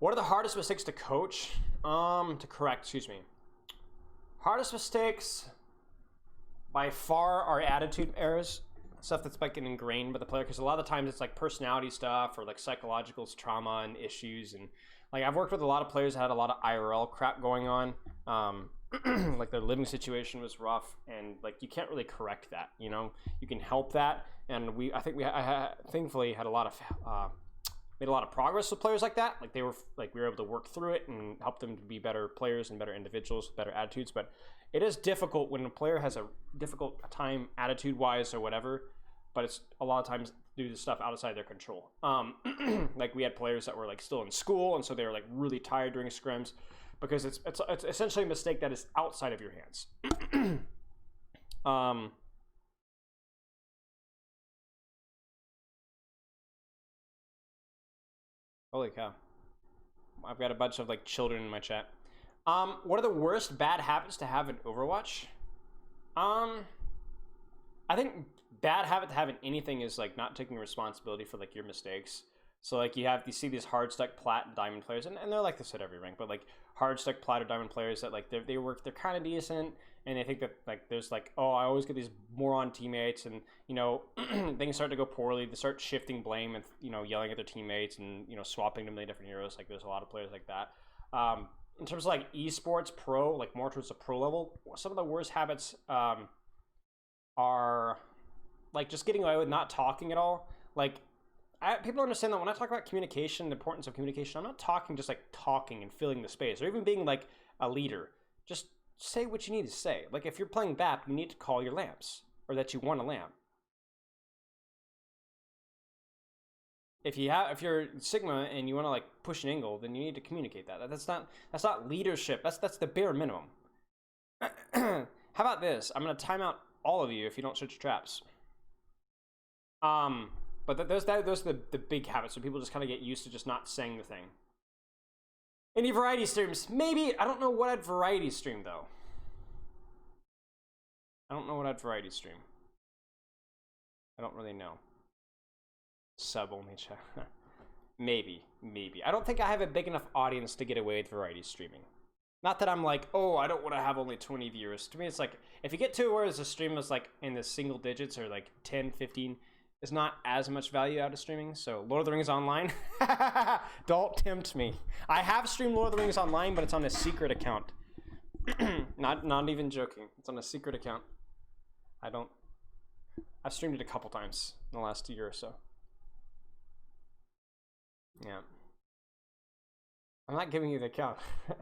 What are the hardest mistakes to coach? To correct, excuse me. Hardest mistakes by far are attitude errors. Stuff that's like ingrained by the player, because a lot of the times it's like personality stuff or like psychological trauma and issues. And like I've worked with a lot of players that had a lot of IRL crap going on. Like their living situation was rough, and like you can't really correct that, you know. You can help that, and I thankfully had a lot of made a lot of progress with players like that. Like we were able to work through it and help them to be better players and better individuals with better attitudes. But it is difficult when a player has a difficult time attitude wise or whatever, but it's a lot of times due to stuff outside their control. Like we had players that were like still in school, and so they were like really tired during scrims, because it's essentially a mistake that is outside of your hands. Holy cow. I've got a bunch of like children in my chat. What are the worst bad habits to have in Overwatch? I think bad habit to have in anything is like not taking responsibility for like your mistakes. So like you see these hard stuck plat and diamond players, and they're like this at every rank, but like hard stuck plat or diamond players that like they're kind of decent, and they think that like there's like, oh, I always get these moron teammates, and you know things start to go poorly, they start shifting blame and, you know, yelling at their teammates and, you know, swapping to many different heroes. Like there's a lot of players like that. In terms of like esports pro, like more towards the pro level, some of the worst habits are like just getting away with not talking at all. Like people understand that when I talk about communication, the importance of communication, I'm not talking just like talking and filling the space or even being like a leader. Just say what you need to say. Like if you're playing BAP, you need to call your lamps, or that you want a lamp. If you're Sigma and you want to like push an angle, then you need to communicate that. That's not leadership. That's the bare minimum. How about this? I'm gonna time out all of you if you don't search traps. But those are the big habits, so people just kind of get used to just not saying the thing. Any variety streams? Maybe. I don't know what I'd variety stream though. I don't know what I'd variety stream. I don't really know. Sub only chat. Maybe. I don't think I have a big enough audience to get away with variety streaming. Not that I'm like, oh, I don't want to have only 20 viewers. To me, it's like, if you get to where the stream is like in the single digits or like 10, 15, there's not as much value out of streaming. So Lord of the Rings Online, don't tempt me. I have streamed Lord of the Rings Online, but it's on a secret account. not even joking. It's on a secret account. I've streamed it a couple times in the last year or so. Yeah. I'm not giving you the account. I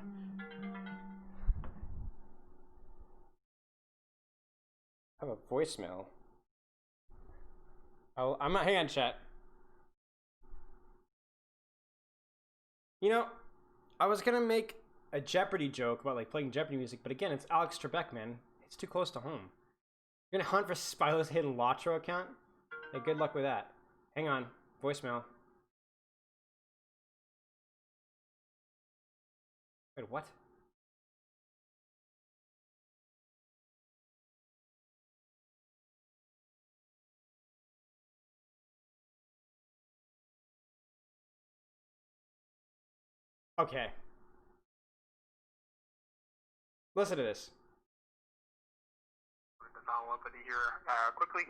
have a voicemail. Oh, I'm not. Hang on, chat. You know, I was gonna make a Jeopardy joke about like playing Jeopardy music, but again, it's Alex Trebek, man. It's too close to home. You're gonna hunt for Spilo's hidden Lotro account? Hey, good luck with that. Hang on, voicemail. Wait, what? Okay. Listen to this. To follow up with you here quickly.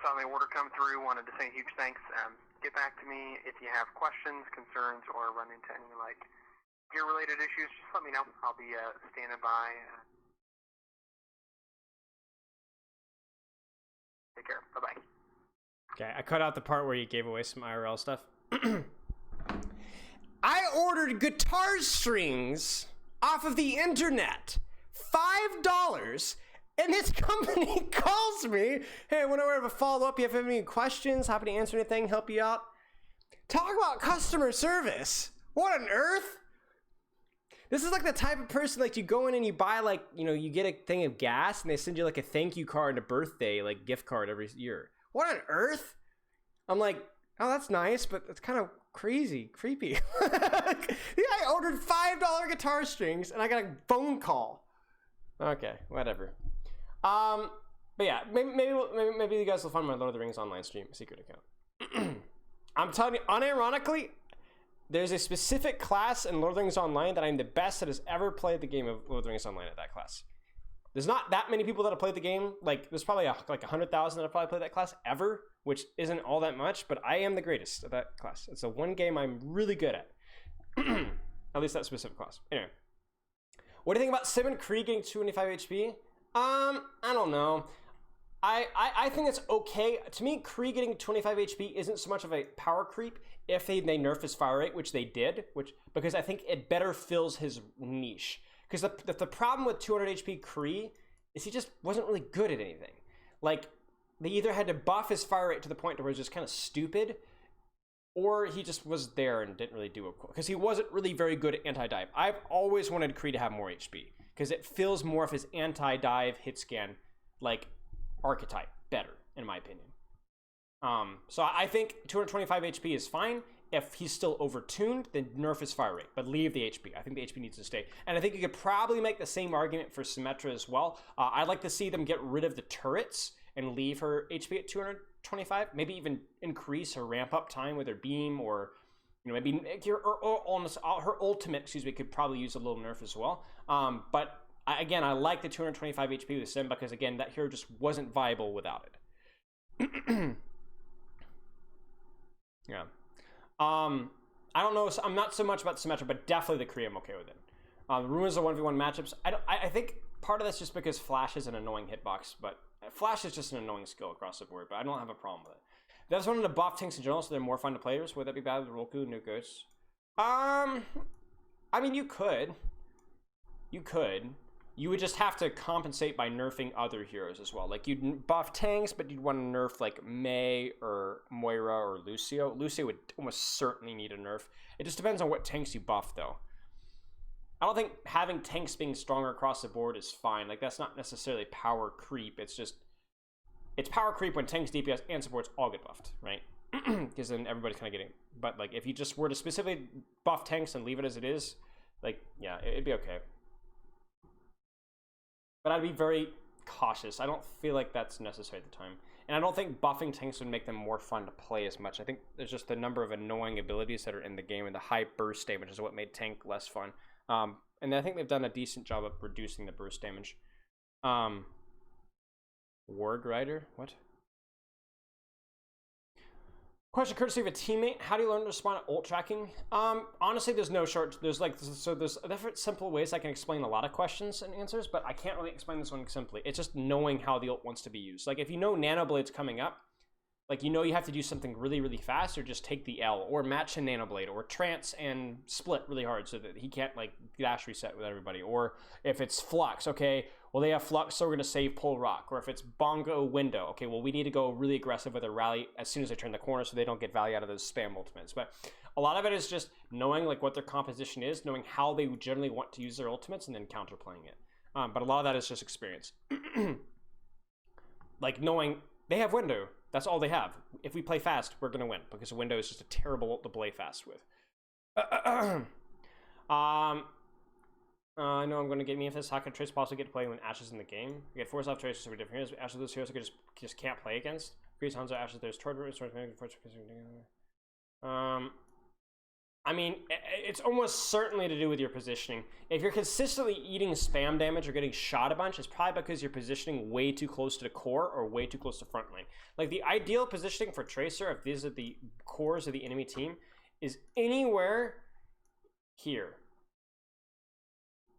Saw the order come through. Wanted to say huge thanks. Get back to me if you have questions, concerns, or run into any like gear-related issues. Just let me know. I'll be standing by. Take care. Bye bye. Okay, I cut out the part where you gave away some IRL stuff. I ordered guitar strings off of the internet, $5, and this company calls me. Hey, whenever I have a follow-up, you have any questions, happy to answer anything, help you out. Talk about customer service. What on earth? This is like the type of person, like you go in and you buy like, you know, you get a thing of gas and they send you like a thank you card and a birthday, like gift card every year. What on earth? I'm like, oh, that's nice, but it's kind of creepy. Yeah, I ordered $5 guitar strings and I got a phone call. Okay, whatever. But yeah, maybe you guys will find my Lord of the Rings Online stream secret account. I'm telling you, unironically, there's a specific class in Lord of the Rings Online that I'm the best that has ever played the game of Lord of the Rings Online at that class. There's not that many people that have played the game. Like, there's probably like 100,000 that have probably played that class ever, which isn't all that much, but I am the greatest at that class. It's the one game I'm really good at. At least that specific class. Anyway. What do you think about Sim and Krieg getting 225 HP? I don't know. I think it's okay. To me, Krieg getting 25 HP isn't so much of a power creep if they nerf his fire rate, which they did, because I think it better fills his niche. Because the problem with 200 HP Krieg is he just wasn't really good at anything. Like, they either had to buff his fire rate to the point where it was just kind of stupid, or he just was there and didn't really do it cool. Because he wasn't really very good at anti-dive. I've always wanted Krieg to have more HP, because it fills more of his anti-dive hit scan, like, archetype better, in my opinion. So I think 225 HP is fine. If he's still overtuned, then nerf his fire rate, but leave the HP. I think the HP needs to stay. And I think you could probably make the same argument for Symmetra as well. I'd like to see them get rid of the turrets and leave her HP at 225. Maybe even increase her ramp-up time with her beam, or maybe her ultimate, could probably use a little nerf as well. But again, I like the 225 HP with Sim because, again, that hero just wasn't viable without it. Yeah. I don't know. I'm not so much about Symmetra, but definitely the Kree I'm okay with it. The Ruins are 1v1 matchups. I think part of that's just because Flash is an annoying hitbox, but Flash is just an annoying skill across the board, but I don't have a problem with it. If I just wanted to buff tanks in general so they're more fun to play with, would that be bad with Roku, New Ghosts? I mean, you could. You would just have to compensate by nerfing other heroes as well. Like, you'd buff tanks, but you'd want to nerf, like, Mei or Moira or Lucio. Lucio would almost certainly need a nerf. It just depends on what tanks you buff, though. I don't think having tanks being stronger across the board is fine. Like, that's not necessarily power creep. It's power creep when tanks, DPS, and supports all get buffed, right? Because then everybody's kind of getting... But, like, if you just were to specifically buff tanks and leave it as it is, like, yeah, it'd be okay. But I'd be very cautious. I don't feel like that's necessary at the time. And I don't think buffing tanks would make them more fun to play as much. I think there's just the number of annoying abilities that are in the game, and the high burst damage is what made tank less fun. And I think they've done a decent job of reducing the burst damage. Warg Rider? What? Question courtesy of a teammate. How do you learn to respond to ult tracking? Honestly, there's different simple ways I can explain a lot of questions and answers, but I can't really explain this one simply. It's just knowing how the ult wants to be used. Like, if you know Nano Blade's coming up, like, you have to do something really, really fast, or just take the L, or match a Nano Blade, or trance and split really hard so that he can't, like, dash reset with everybody. Or if it's Flux, okay, well, they have Flux, so we're going to save Pull Rock. Or if it's Bongo Window, okay, well, we need to go really aggressive with a rally as soon as they turn the corner so they don't get value out of those spam ultimates. But a lot of it is just knowing, like, what their composition is, knowing how they generally want to use their ultimates, and then counterplaying it. But a lot of that is just experience. Like, knowing they have Window. That's all they have. If we play fast, we're going to win, because Window is just a terrible ult to play fast with. I know I'm going to get me if this. How can Trace possibly get to play when Ashe is in the game? You get force off Trace for different heroes. Ashe, those heroes I just can't play against. Grease, Hanzo, Ashe, there's Torture. I mean, it's almost certainly to do with your positioning. If you're consistently eating spam damage or getting shot a bunch, it's probably because you're positioning way too close to the core or way too close to front lane. Like, the ideal positioning for Tracer, if these are the cores of the enemy team, is anywhere here.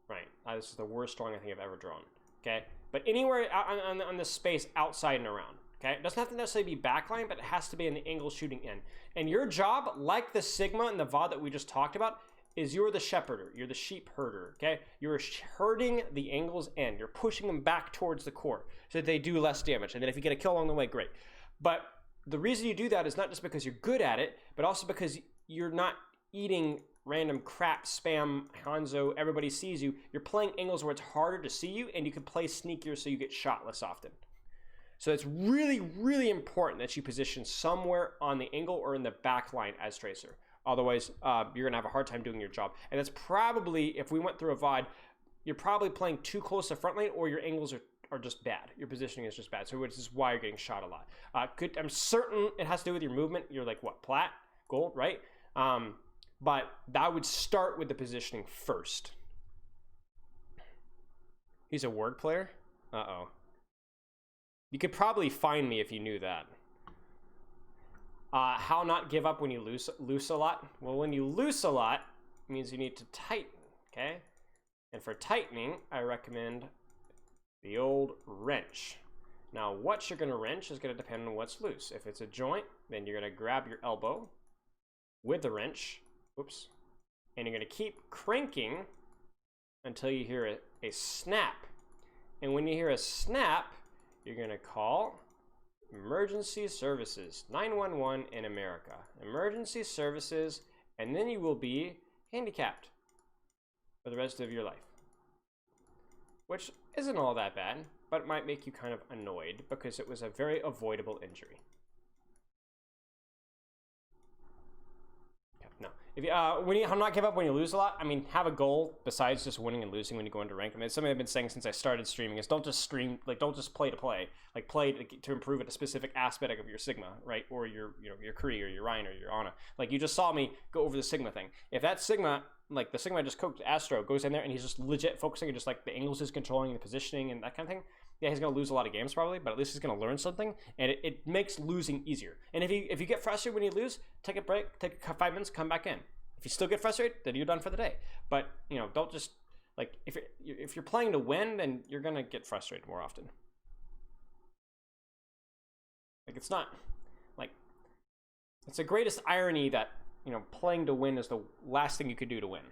Right. This is the worst drawing I think I've ever drawn. Okay? But anywhere on the space outside and around. Okay? It doesn't have to necessarily be backline, but it has to be in the angle shooting in. And your job, like the Sigma and the VOD that we just talked about, is you're the shepherder. You're the sheep herder. Okay? You're herding the angles in. You're pushing them back towards the core so that they do less damage. And then if you get a kill along the way, great. But the reason you do that is not just because you're good at it, but also because you're not eating random crap, spam, Hanzo, everybody sees you. You're playing angles where it's harder to see you, and you can play sneakier so you get shot less often. So it's really, really important that you position somewhere on the angle or in the back line as Tracer. Otherwise, you're going to have a hard time doing your job. And that's probably, if we went through a VOD, you're probably playing too close to front lane, or your angles are just bad. Your positioning is just bad. So which is why you're getting shot a lot. I'm certain it has to do with your movement. You're like, what, plat? Gold, right? but that would start with the positioning first. He's a word player? Uh-oh. You could probably find me if you knew that. How not give up when you lose a lot? Well, when you lose a lot, it means you need to tighten, okay? And for tightening, I recommend the old wrench. Now, what you're going to wrench is going to depend on what's loose. If it's a joint, then you're going to grab your elbow with the wrench, whoops, and you're going to keep cranking until you hear a snap. And when you hear a snap, you're going to call emergency services, 911 in America. Emergency services, and then you will be handicapped for the rest of your life. Which isn't all that bad, but it might make you kind of annoyed because it was a very avoidable injury. No. If you, not give up when you lose a lot. I mean, have a goal besides just winning and losing when you go into ranked. I mean, it's something I've been saying since I started streaming is don't just stream, like don't just play to play. Like play to improve at a specific aspect of your Sigma, right? Or your Kree or your Ryan or your Ana. Like you just saw me go over the Sigma thing. If that Sigma, like the Sigma I just cooked, Astro, goes in there and he's just legit focusing on just like the angles he's controlling, the positioning and that kind of thing. Yeah, he's going to lose a lot of games probably, but at least he's going to learn something, and it makes losing easier. And if you get frustrated when you lose, take a break, take 5 minutes, come back in. If you still get frustrated, then you're done for the day. But, you know, don't just, like, if you're playing to win, then you're going to get frustrated more often. Like, it's not, like, it's the greatest irony that, you know, playing to win is the last thing you could do to win.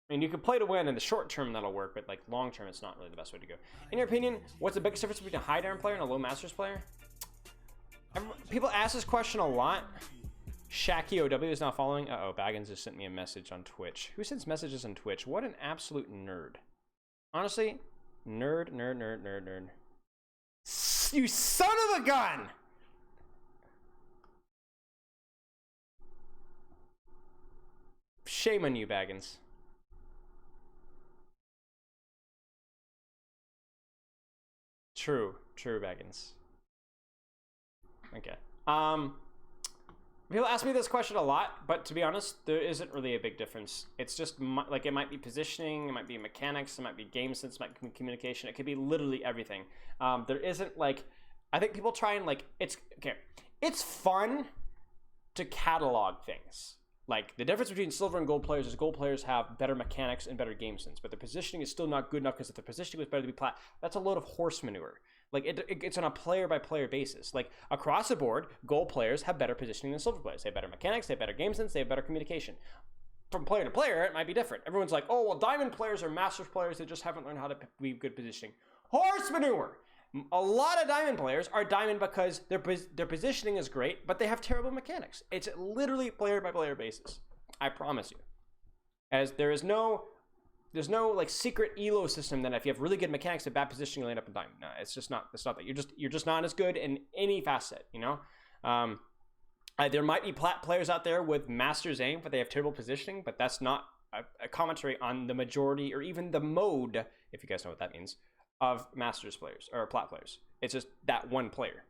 I mean, you can play to win in the short term, that'll work, but like long term, it's not really the best way to go. In your opinion, what's the biggest difference between a high Darren player and a low Masters player? People ask this question a lot. Shaki OW is now following. Uh-oh, Baggins just sent me a message on Twitch. Who sends messages on Twitch? What an absolute nerd. Honestly, nerd. You son of a gun! Shame on you, Baggins. True, Baggins. Okay. People ask me this question a lot, but to be honest, there isn't really a big difference. It's just like it might be positioning, it might be mechanics, it might be game sense, it might be communication. It could be literally everything. There isn't like, I think people try and like, it's fun to catalog things. Like the difference between silver and gold players is gold players have better mechanics and better game sense, but the positioning is still not good enough because if the positioning was better to be plat, that's a load of horse manure. Like it's on a player by player basis. Like across the board, gold players have better positioning than silver players. They have better mechanics, they have better game sense, they have better communication. From player to player, it might be different. Everyone's like, oh, well, diamond players are masters players that just haven't learned how to be good positioning. Horse manure! A lot of diamond players are diamond because their positioning is great, but they have terrible mechanics. It's literally player by player basis. I promise you. As there's no like secret elo system that if you have really good mechanics and bad positioning, you'll end up in diamond. No, it's not that. You're just not as good in any facet, you know? There might be plat players out there with master's aim, but they have terrible positioning, but that's not a commentary on the majority or even the mode, if you guys know what that means, of masters players or plat players. It's just that one player.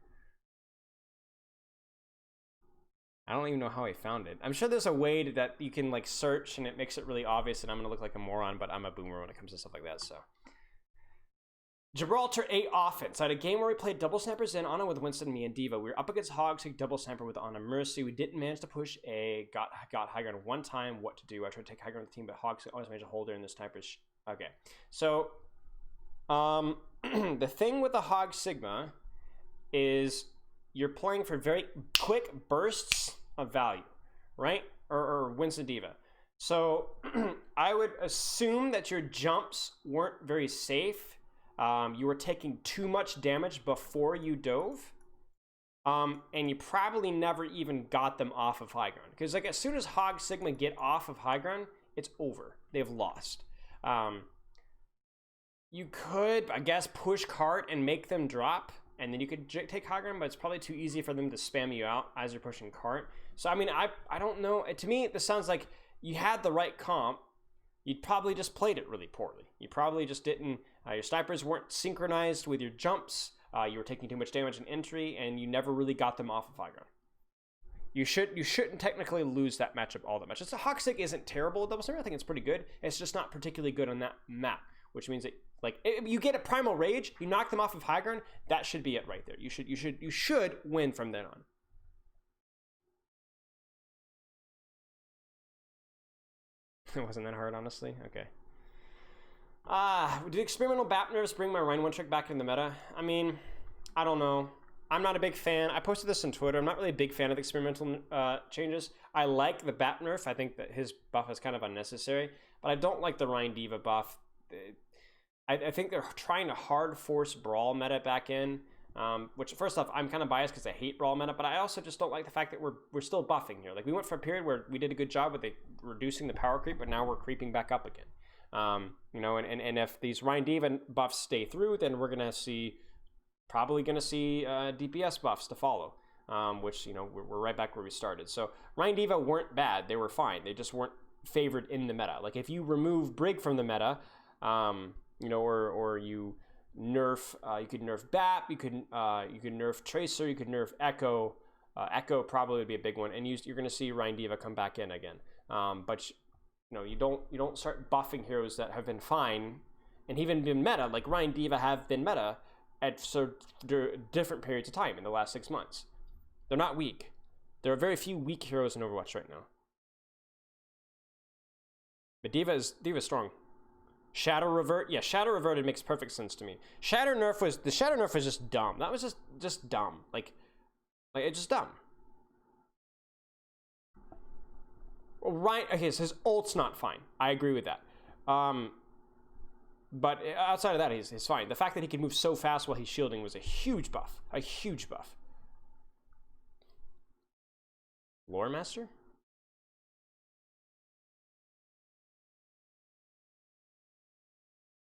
I don't even know how I found it. I'm sure there's a way that you can like search and it makes it really obvious and I'm gonna look like a moron, but I'm a boomer when it comes to stuff like that, so. Gibraltar 8 offense. I had a game where we played double snappers in Ana with Winston, me, and Diva. We were up against Hogs, so double snapper with Ana Mercy. We didn't manage to push A. Got high ground one time. What to do? I tried to take high ground with the team, but Hogs always managed to hold her in the snipers. Okay. So, the thing with the Hog Sigma is you're playing for very quick bursts of value, right? Or Winston Diva. So, I would assume that your jumps weren't very safe. You were taking too much damage before you dove, and you probably never even got them off of high ground. Because like as soon as Hog Sigma get off of high ground, it's over. They've lost. You could, I guess, push cart and make them drop, and then you could take high ground, but it's probably too easy for them to spam you out as you're pushing cart. So I mean, I don't know. To me, this sounds like you had the right comp. You probably just played it really poorly. You probably just didn't. Your snipers weren't synchronized with your jumps. You were taking too much damage in entry, and you never really got them off of high ground. You shouldn't technically lose that matchup all that much. It's a Hawksick isn't terrible at Double Slammer. I think it's pretty good. It's just not particularly good on that map, which means that like you get a Primal Rage, you knock them off of high ground. That should be it right there. You should win from then on. It wasn't that hard, honestly. Okay. Do experimental BAP nerfs bring my Rhine one trick back in the meta? I mean, I don't know. I'm not a big fan. I posted this on Twitter. I'm not really a big fan of the experimental changes. I like the BAP nerf. I think that his buff is kind of unnecessary, but I don't like the Rhine Diva buff. I think they're trying to hard force Brawl meta back in, which first off, I'm kind of biased because I hate Brawl meta, but I also just don't like the fact that we're still buffing here. Like we went for a period where we did a good job with reducing the power creep, but now we're creeping back up again. You know, and if these Rhine Diva buffs stay through, then we're probably gonna see DPS buffs to follow, which, you know, we're right back where we started. So Rhine Diva weren't bad; they were fine. They just weren't favored in the meta. Like if you remove Brig from the meta, you know, or you nerf, you could nerf BAP, you could nerf Tracer, you could nerf Echo. Echo probably would be a big one, and you're gonna see Rhine Diva come back in again. But you know, you don't start buffing heroes that have been fine and even been meta, like Rhine Diva have been meta at different periods of time in the last 6 months. They're not weak. There are very few weak heroes in Overwatch right now. But Diva is strong. Shadow Revert, yeah, Shadow Reverted makes perfect sense to me. The Shadow nerf was just dumb. That was just dumb. Like it's just dumb. Right, okay, so his ult's not fine. I agree with that. But outside of that, he's fine. The fact that he can move so fast while he's shielding was a huge buff. A huge buff. Lore Master?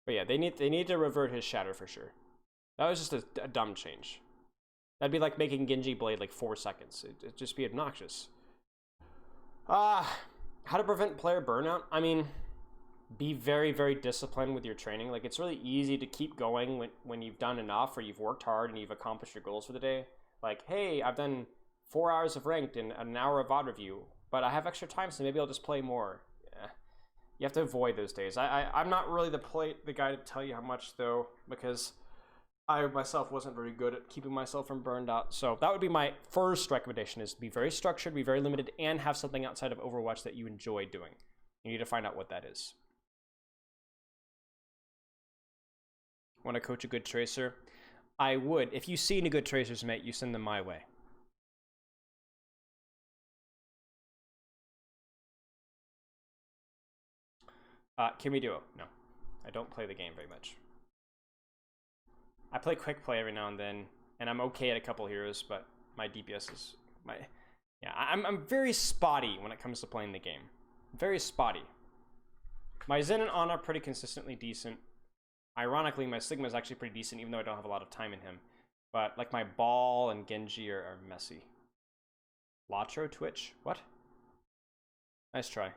But yeah, they need to revert his Shatter for sure. That was just a dumb change. That'd be like making Genji Blade like 4 seconds. It'd just be obnoxious. How to prevent player burnout? I mean, be very, very disciplined with your training. Like, it's really easy to keep going when you've done enough or you've worked hard and you've accomplished your goals for the day. Like, hey, I've done 4 hours of ranked and an hour of VOD review, but I have extra time, so maybe I'll just play more. Yeah. You have to avoid those days. I'm not really the guy to tell you how much, though, because I myself wasn't very good at keeping myself from burned out. So that would be my first recommendation, is be very structured, be very limited, and have something outside of Overwatch that you enjoy doing. You need to find out what that is. Want to coach a good Tracer? I would. If you see any good Tracers, mate, you send them my way. Can we duo? No. I don't play the game very much. I play quick play every now and then, and I'm okay at a couple heroes, but my DPS is I'm very spotty when it comes to playing the game. Very spotty. My Zen and Ana are pretty consistently decent. Ironically, my Sigma is actually pretty decent, even though I don't have a lot of time in him. But like my Ball and Genji are messy. Latro Twitch? What? Nice try.